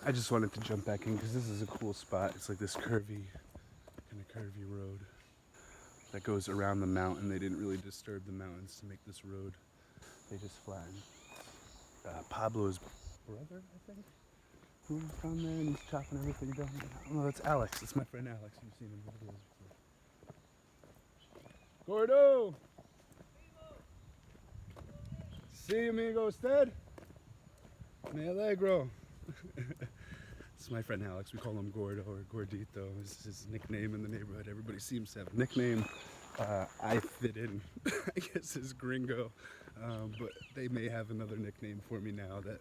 I just wanted to jump back in because this is a cool spot. It's like this curvy road that goes around the mountain. They didn't really disturb the mountains to make this road. They just flattened. Pablo's brother, I think, who was down there and he's chopping everything down. Oh, that's Alex. It's my friend Alex. You've seen him in videos before. Gordo! Si, amigo, usted? Me alegro. It's my friend Alex. We call him Gordo or Gordito. It's his nickname in the neighborhood. Everybody seems to have a nickname. I fit in, I guess, as Gringo. But they may have another nickname for me now that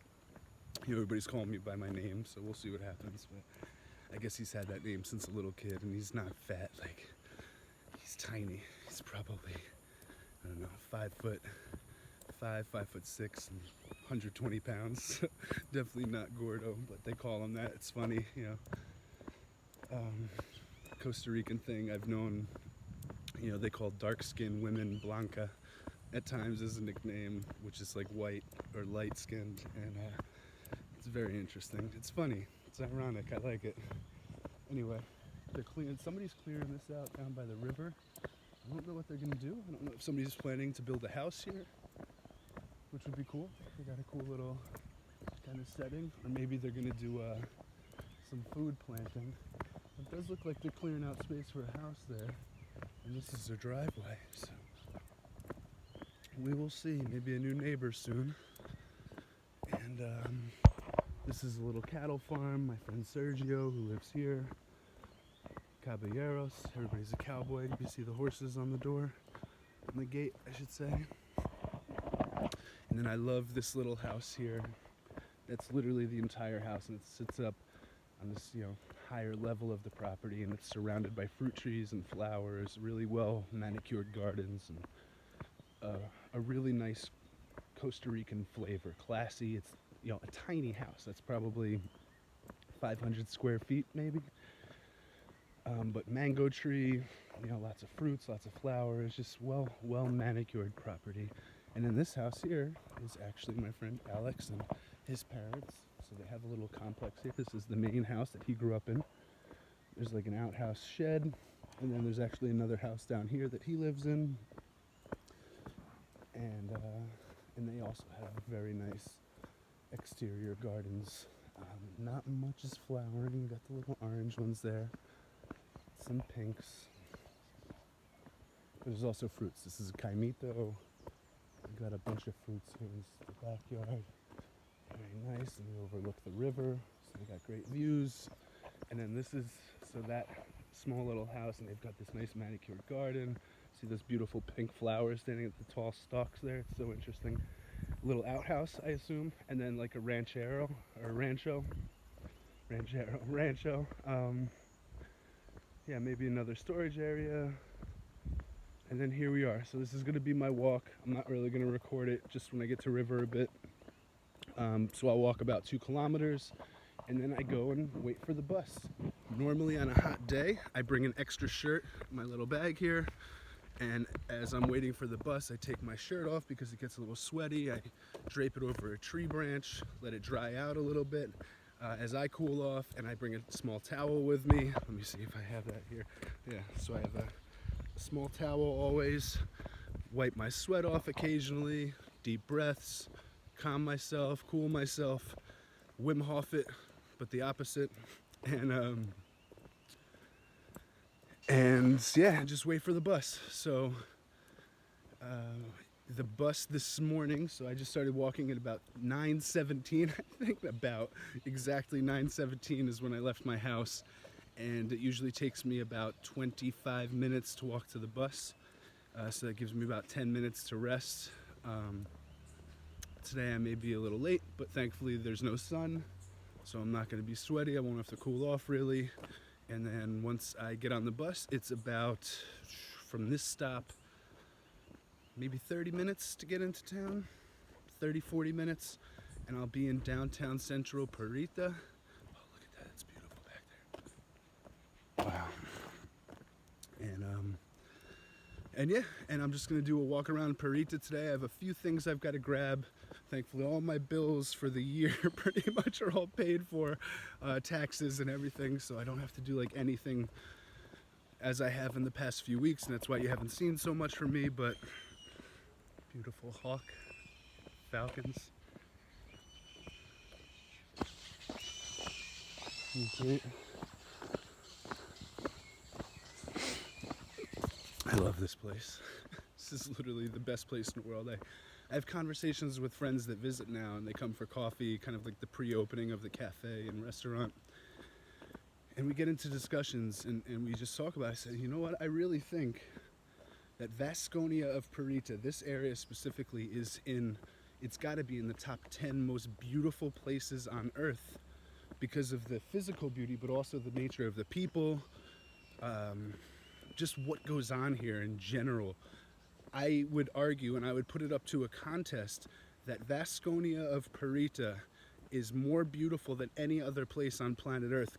everybody's calling me by my name, so we'll see what happens. But I guess he's had that name since a little kid, and he's not fat. Like, he's tiny. He's probably, I don't know, 5'5", 5'6", and 120 pounds. Definitely not Gordo, but they call him that. It's funny, Costa Rican thing. I've known, they call dark-skinned women blanca at times as a nickname, which is like white or light-skinned, and it's very interesting. It's funny. It's ironic. I like it. Anyway, somebody's clearing this out down by the river. I don't know what they're gonna do. I don't know if somebody's planning to build a house here, which would be cool. They got a cool little kind of setting, or maybe they're gonna do some food planting. It does look like they're clearing out space for a house there, and this is their driveway, so we will see. Maybe a new neighbor soon. And this is a little cattle farm. My friend Sergio, who lives here, Caballeros. Everybody's a cowboy. You see the horses on the door, on the gate, I should say. And then I love this little house here. That's literally the entire house, and it sits up on this, higher level of the property, and it's surrounded by fruit trees and flowers, really well manicured gardens, and a really nice Costa Rican flavor. Classy. It's, a tiny house. That's probably 500 square feet, maybe. But mango tree, lots of fruits, lots of flowers, just well manicured property. And then this house here is actually my friend Alex and his parents. So they have a little complex here. This is the main house that he grew up in. There's like an outhouse shed, and then there's actually another house down here that he lives in. And they also have very nice exterior gardens. Not much is flowering. You got the little orange ones there, some pinks. There's also fruits. This is a caimito. We've got a bunch of fruits here in the backyard. Very nice, and we overlook the river, so they got great views. And then this is, that small little house, and they've got this nice manicured garden. See those beautiful pink flowers standing at the tall stalks there? It's so interesting. Little outhouse, I assume, and then like a rancho. Maybe another storage area. And then here we are. So this is going to be my walk. I'm not really going to record it, just when I get to river a bit. So I'll walk about 2 kilometers, and then I go and wait for the bus. Normally on a hot day, I bring an extra shirt, my little bag here, and as I'm waiting for the bus, I take my shirt off because it gets a little sweaty. I drape it over a tree branch, let it dry out a little bit as I cool off, and I bring a small towel with me. Let me see if I have that here. Yeah, so I have a small towel always. Wipe my sweat off occasionally, deep breaths, calm myself, cool myself, Wim Hof it, but the opposite, and just wait for the bus. So the bus this morning, so I just started walking at about 9:17. I think about exactly 9:17 is when I left my house, and it usually takes me about 25 minutes to walk to the bus, so that gives me about 10 minutes to rest. Today I may be a little late, but thankfully there's no sun, so I'm not going to be sweaty. I won't have to cool off really. And then once I get on the bus, it's about, from this stop, maybe 30 minutes to get into town, 40 minutes, and I'll be in downtown central Perita. Oh, look at that, it's beautiful back there. Wow. And I'm just gonna do a walk around Perita today. I have a few things I've got to grab, Thankfully, all my bills for the year pretty much are all paid for, taxes and everything, so I don't have to do like anything as I have in the past few weeks, and that's why you haven't seen so much from me. But beautiful hawk, falcons. Great. I love this place. This is literally the best place in the world. I have conversations with friends that visit now, and they come for coffee, kind of like the pre-opening of the cafe and restaurant. And we get into discussions, and we just talk about it. I said, you know what, I really think that Vasconia of Parita, this area specifically, it's got to be in the top 10 most beautiful places on earth because of the physical beauty, but also the nature of the people, just what goes on here in general. I would argue, and I would put it up to a contest, that Vasconia of Parita is more beautiful than any other place on planet Earth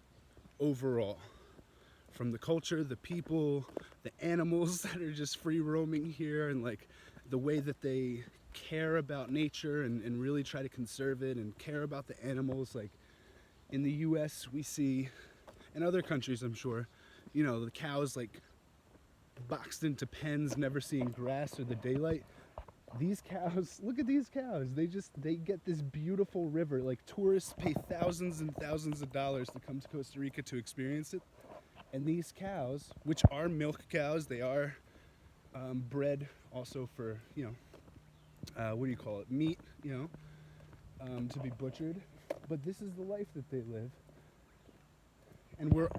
overall. From the culture, the people, the animals that are just free roaming here, and like the way that they care about nature and really try to conserve it and care about the animals. Like in the US we see, and other countries I'm sure, you know, the cows like boxed into pens, never seeing grass or the daylight. These cows, look at these cows. They get this beautiful river. Like tourists pay thousands and thousands of dollars to come to Costa Rica to experience it. And these cows, which are milk cows, they are bred also for, you know, what do you call it? Meat, you know, to be butchered. But this is the life that they live. And we're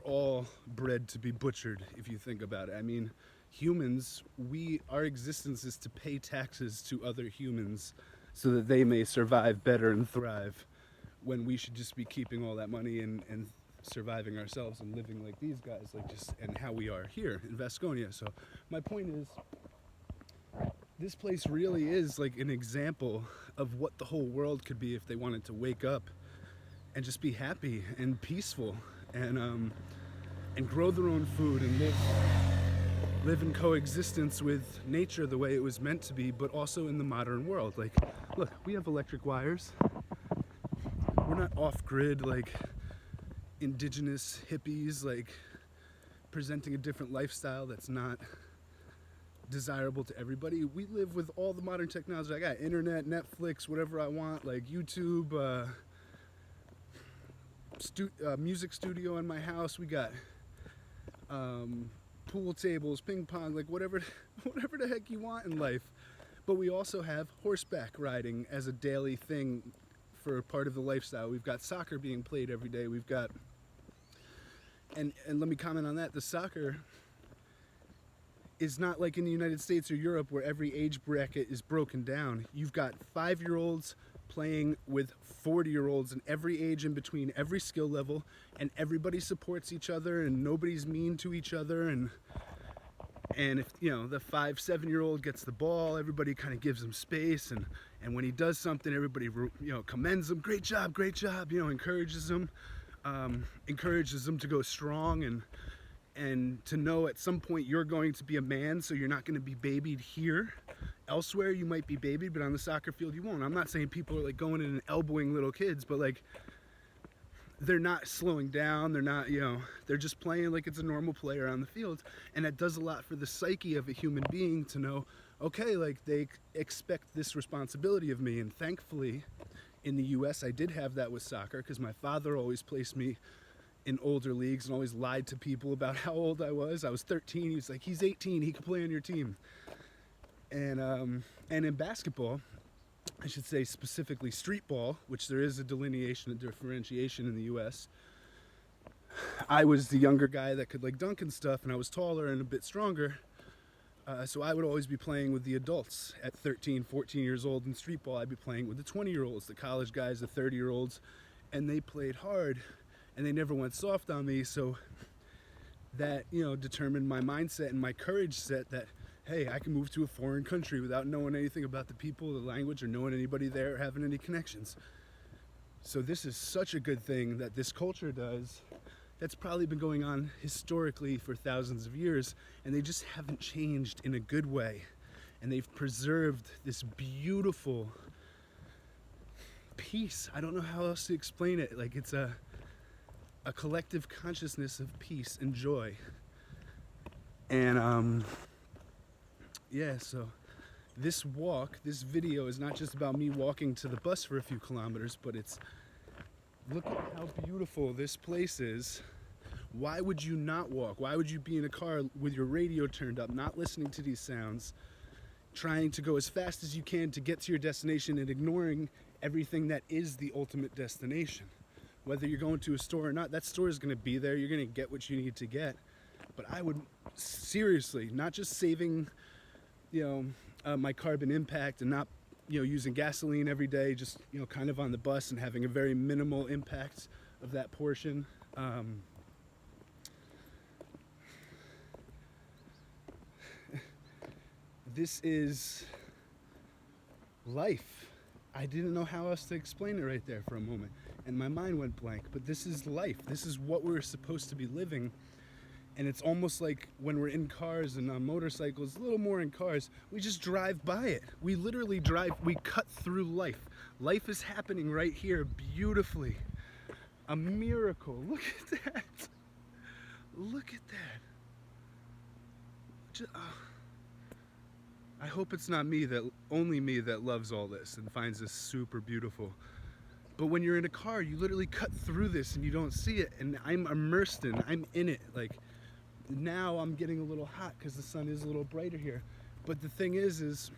all bred to be butchered, if you think about it. I mean, humans, our existence is to pay taxes to other humans so that they may survive better and thrive, when we should just be keeping all that money and surviving ourselves and living like these guys, like just, and how we are here in Vasconia. So my point is, this place really is like an example of what the whole world could be if they wanted to wake up and just be happy and peaceful and grow their own food and live in coexistence with nature the way it was meant to be, but also in the modern world. Like, look, we have electric wires. We're not off-grid like indigenous hippies, like presenting a different lifestyle that's not desirable to everybody. We live with all the modern technology. I got internet, Netflix, whatever I want, like YouTube, music studio in my house. We got pool tables, ping pong, like whatever the heck you want in life. But we also have horseback riding as a daily thing for part of the lifestyle. We've got soccer being played every day. We've got, and let me comment on that. The soccer is not like in the United States or Europe where every age bracket is broken down. You've got 5-year-olds playing with 40-year-olds and every age in between, every skill level, and everybody supports each other and nobody's mean to each other. And if, you know, the 5-7-year-old gets the ball, everybody kind of gives him space, and when he does something, everybody, you know, commends him. Great job, you know, encourages him to go strong and to know at some point you're going to be a man, so you're not going to be babied here. Elsewhere you might be babied, but on the soccer field you won't. I'm not saying people are like going in and elbowing little kids, but like they're not slowing down. They're not, you know, they're just playing like it's a normal player on the field. And that does a lot for the psyche of a human being to know, okay, like they expect this responsibility of me. And thankfully in the US I did have that with soccer, because my father always placed me in older leagues and always lied to people about how old I was. I was 13. He was like, he's 18, he can play on your team. And in basketball, I should say specifically street ball, which there is a delineation and differentiation in the US, I was the younger guy that could like dunk and stuff, and I was taller and a bit stronger. So I would always be playing with the adults at 13, 14 years old. In street ball, I'd be playing with the 20-year-olds, the college guys, the 30-year-olds, and they played hard and they never went soft on me. So that, you know, determined my mindset and my courage set that, hey, I can move to a foreign country without knowing anything about the people, the language, or knowing anybody there or having any connections. So this is such a good thing that this culture does. That's probably been going on historically for thousands of years, and they just haven't changed in a good way. And they've preserved this beautiful peace. I don't know how else to explain it. Like, it's a collective consciousness of peace and joy. And yeah, so this walk, this video is not just about me walking to the bus for a few kilometers, but it's, look at how beautiful this place is. Why would you not walk? Why would you be in a car with your radio turned up, not listening to these sounds, trying to go as fast as you can to get to your destination and ignoring everything that is the ultimate destination? Whether you're going to a store or not, that store is going to be there. You're going to get what you need to get. But I would seriously, not just saving, my carbon impact and not, using gasoline every day, just, kind of on the bus and having a very minimal impact of that portion. This is life. I didn't know how else to explain it right there for a moment, and my mind went blank, but this is life. This is what we're supposed to be living. And it's almost like when we're in cars and on motorcycles, a little more in cars, we just drive by it. We literally drive, we cut through life. Life is happening right here beautifully. A miracle. Look at that. Look at that. I hope it's not only me that loves all this and finds this super beautiful. But when you're in a car, you literally cut through this and you don't see it. And I'm immersed I'm in it. Like, now I'm getting a little hot because the sun is a little brighter here. But the thing is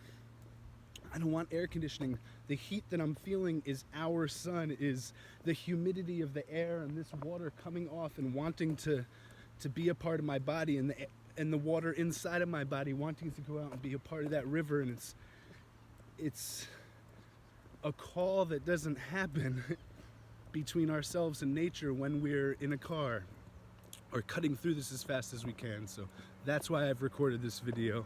I don't want air conditioning. The heat that I'm feeling is our sun, is the humidity of the air and this water coming off and wanting to be a part of my body, and the water inside of my body wanting to go out and be a part of that river. And it's a call that doesn't happen between ourselves and nature when we're in a car or cutting through this as fast as we can. So that's why I've recorded this video.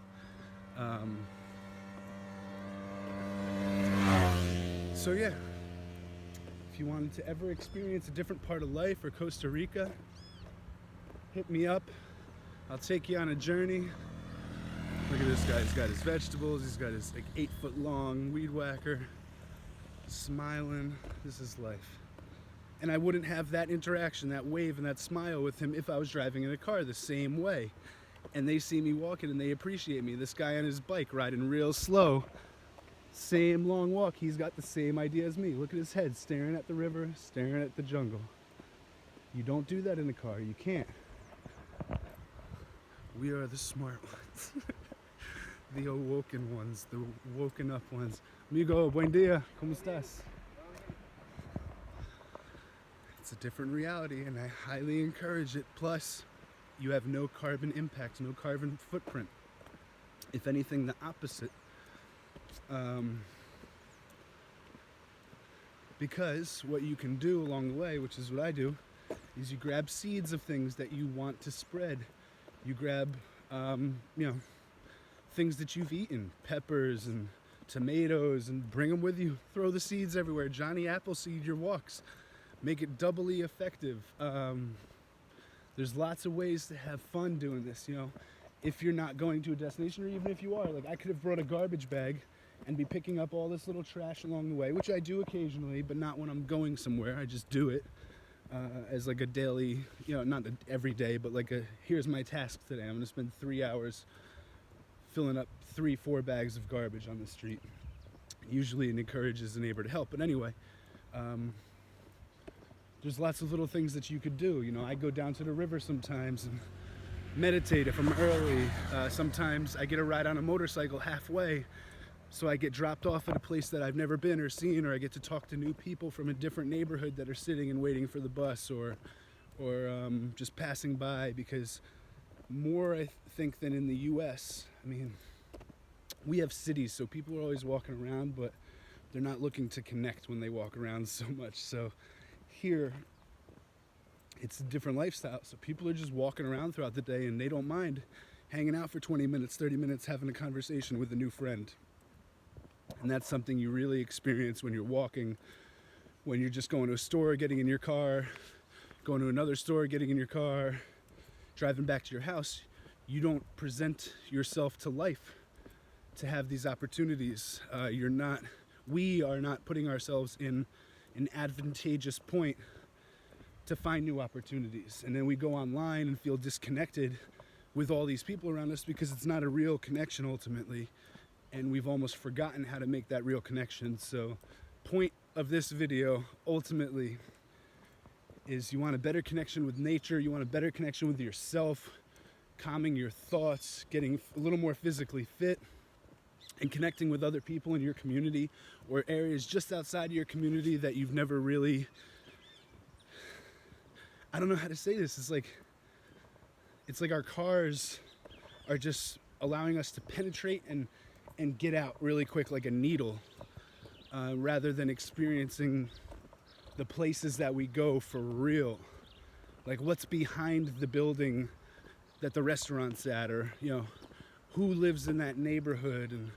So yeah, if you wanted to ever experience a different part of life or Costa Rica, hit me up. I'll take you on a journey. Look at this guy, he's got his vegetables, he's got his 8-foot long weed whacker, smiling. This is life. And I wouldn't have that interaction, that wave and that smile with him if I was driving in a car the same way. And they see me walking and they appreciate me. This guy on his bike riding real slow, same long walk, he's got the same idea as me. Look at his head, staring at the river, staring at the jungle. You don't do that in a car, you can't. We are the smart ones. The awoken ones, the woken up ones. Amigo, buen dia, ¿cómo estás? It's a different reality and I highly encourage it. Plus, you have no carbon impact, no carbon footprint. If anything, the opposite. Because what you can do along the way, which is what I do, is you grab seeds of things that you want to spread. You grab, things that you've eaten, peppers and tomatoes, and bring them with you. Throw the seeds everywhere. Johnny Appleseed your walks. Make it doubly effective. There's lots of ways to have fun doing this, if you're not going to a destination, or even if you are. Like, I could have brought a garbage bag and be picking up all this little trash along the way, which I do occasionally, but not when I'm going somewhere. I just do it as like a daily, not every day, but like here's my task today. I'm gonna spend 3 hours filling up 3-4 bags of garbage on the street. Usually it encourages a neighbor to help, but anyway, there's lots of little things that you could do. I go down to the river sometimes and meditate if I'm early. Sometimes I get a ride on a motorcycle halfway, so I get dropped off at a place that I've never been or seen, or I get to talk to new people from a different neighborhood that are sitting and waiting for the bus, or just passing by. Because more, I think, than in the US, we have cities, so people are always walking around, but they're not looking to connect when they walk around so much. So here, it's a different lifestyle. So people are just walking around throughout the day, and they don't mind hanging out for 20 minutes, 30 minutes, having a conversation with a new friend. And that's something you really experience when you're walking, when you're just going to a store, getting in your car, going to another store, getting in your car, driving back to your house. You don't present yourself to life to have these opportunities. We are not putting ourselves in an advantageous point to find new opportunities. And then we go online and feel disconnected with all these people around us because it's not a real connection ultimately. And we've almost forgotten how to make that real connection. So point of this video ultimately is you want a better connection with nature, you want a better connection with yourself, calming your thoughts, getting a little more physically fit, and connecting with other people in your community or areas just outside of your community that you've never really, I don't know how to say this, it's like our cars are just allowing us to penetrate and get out really quick like a needle, rather than experiencing the places that we go for real, like what's behind the building that the restaurant's at, or who lives in that neighborhood, and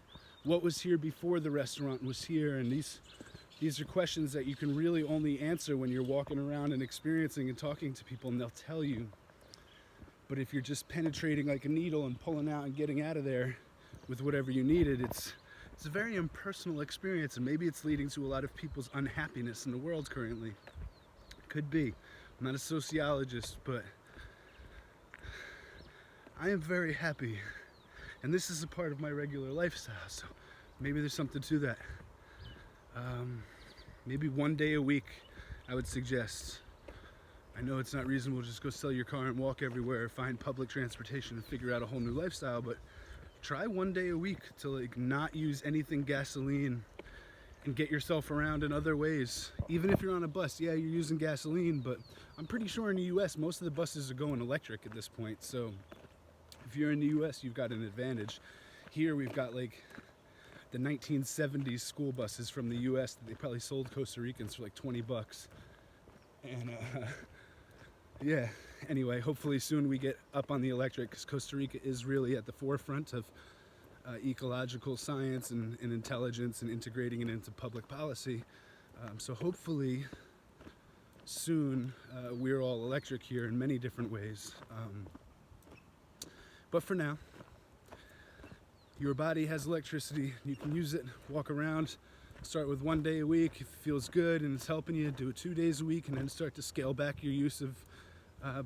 what was here before the restaurant was here. And these are questions that you can really only answer when you're walking around and experiencing and talking to people, and they'll tell you. But if you're just penetrating like a needle and pulling out and getting out of there with whatever you needed, it's a very impersonal experience, and maybe it's leading to a lot of people's unhappiness in the world currently. Could be. I'm not a sociologist, but I am very happy, and this is a part of my regular lifestyle, so maybe there's something to that. Maybe one day a week I would suggest. I know it's not reasonable to just go sell your car and walk everywhere or find public transportation and figure out a whole new lifestyle, but try one day a week to not use anything gasoline and get yourself around in other ways. Even if you're on a bus, yeah, you're using gasoline, but I'm pretty sure in the US most of the buses are going electric at this point. So if you're in the US, you've got an advantage. Here we've got the 1970s school buses from the US that they probably sold Costa Ricans for $20. And yeah, anyway, hopefully soon we get up on the electric, because Costa Rica is really at the forefront of ecological science and intelligence and integrating it into public policy. So hopefully soon we're all electric here in many different ways. But for now, your body has electricity. You can use it, walk around, start with one day a week. If it feels good and it's helping you, do it 2 days a week, and then start to scale back your use of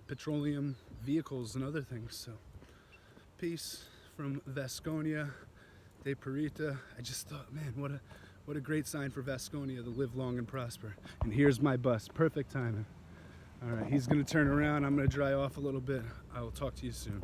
petroleum vehicles and other things. So peace from Vasconia de Perita. I just thought, man, what a great sign for Vasconia to live long and prosper. And here's my bus, perfect timing. All right, he's gonna turn around. I'm gonna dry off a little bit. I will talk to you soon.